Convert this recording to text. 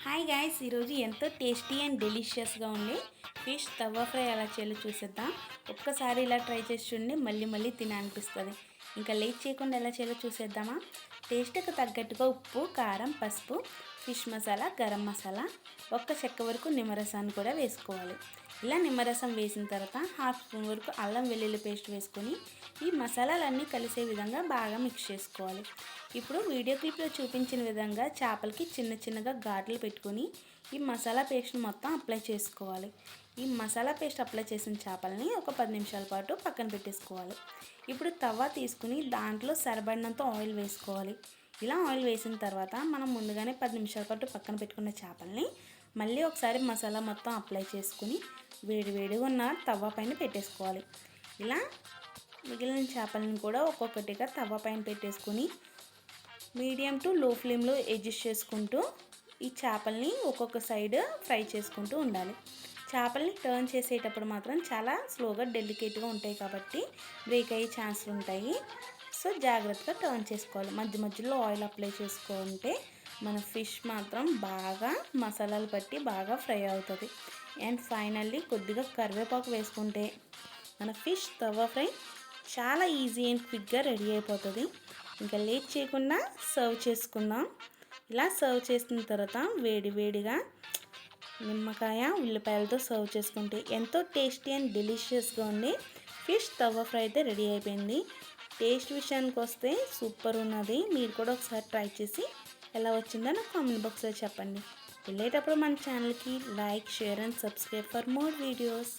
Hi guys, ఈరోజు ఎంతో tasty and డెలిషియస్గా ఉండే ఫిష్ తవా ఫ్రై ఎలా చేయాలో చూసేద్దాం. ఒక్కసారి ఇలా ట్రై చేసి చూడండి, మళ్ళీ మళ్ళీ తినాలనిపిస్తుంది. ఇంకా లేట్ చేయకుండా ఎలా చేయాలో చూసేద్దామా. టేస్ట్కి తగ్గట్టుగా ఉప్పు, కారం, పసుపు, ఫిష్ మసాలా, గరం మసాలా, ఒక్క చెక్క వరకు నిమ్మరసాన్ని కూడా వేసుకోవాలి. ఇలా నిమ్మరసం వేసిన తర్వాత హాఫ్ స్పూన్ వరకు అల్లం వెల్లుల్లి పేస్ట్ వేసుకొని ఈ మసాలాలన్నీ కలిసే విధంగా బాగా మిక్స్ చేసుకోవాలి. ఇప్పుడు వీడియో క్లిప్లో చూపించిన విధంగా చేపలకి చిన్న చిన్నగా ఘాట్లు పెట్టుకొని ఈ మసాలా పేస్ట్ మొత్తం అప్లై చేసుకోవాలి. ఈ మసాలా పేస్ట్ అప్లై చేసిన చేపలని ఒక 10 నిమిషాల పాటు పక్కన పెట్టేసుకోవాలి. ఇప్పుడు తవ్వ తీసుకుని దాంట్లో సరిపడినంత ఆయిల్ వేసుకోవాలి. ఇలా ఆయిల్ వేసిన తర్వాత మనం ముందుగానే 10 నిమిషాల పాటు పక్కన పెట్టుకున్న చేపల్ని మళ్ళీ ఒకసారి మసాలా మొత్తం అప్లై చేసుకుని వేడివేడిగా ఉన్న తవ్వ పైన పెట్టేసుకోవాలి. ఇలా మిగిలిన చేపలను కూడా ఒక్కొక్కటిగా తవ్వ పైన పెట్టేసుకుని మీడియం టు లో ఫ్లేమ్లో అడ్జస్ట్ చేసుకుంటూ ఈ చేపల్ని ఒక్కొక్క సైడ్ ఫ్రై చేసుకుంటూ ఉండాలి. చేపల్ని టర్న్ చేసేటప్పుడు మాత్రం చాలా స్లోగా డెలికేట్గా ఉంటాయి కాబట్టి బ్రేక్ అయ్యే ఛాన్సులు ఉంటాయి. సో జాగ్రత్తగా టర్న్ చేసుకోవాలి. మధ్య మధ్యలో ఆయిల్ అప్లై చేసుకుంటే మన ఫిష్ మాత్రం బాగా మసాలాలు పట్టి బాగా ఫ్రై అవుతుంది. అండ్ ఫైనల్లీ కొద్దిగా కరివేపాకు వేసుకుంటే మన ఫిష్ తవా ఫ్రై చాలా ఈజీ అండ్ క్విక్గా రెడీ అయిపోతుంది. ఇంకా లేట్ చేయకుండా సర్వ్ చేసుకుందాం. ఇలా సర్వ్ చేసిన తర్వాత వేడివేడిగా నిమ్మకాయ, ఉల్లిపాయలతో సర్వ్ చేసుకుంటే ఎంతో టేస్టీ అండ్ డెలిషియస్గా ఉండే ఫిష్ తవా ఫ్రై అయితే రెడీ అయిపోయింది. టేస్ట్ విషయానికి వస్తే సూపర్ ఉన్నది. మీరు కూడా ఒకసారి ట్రై చేసి ఎలా వచ్చిందో నాకు కామెంట్ బాక్స్లో చెప్పండి. వెళ్ళేటప్పుడు మన ఛానల్కి like, share and subscribe for more videos.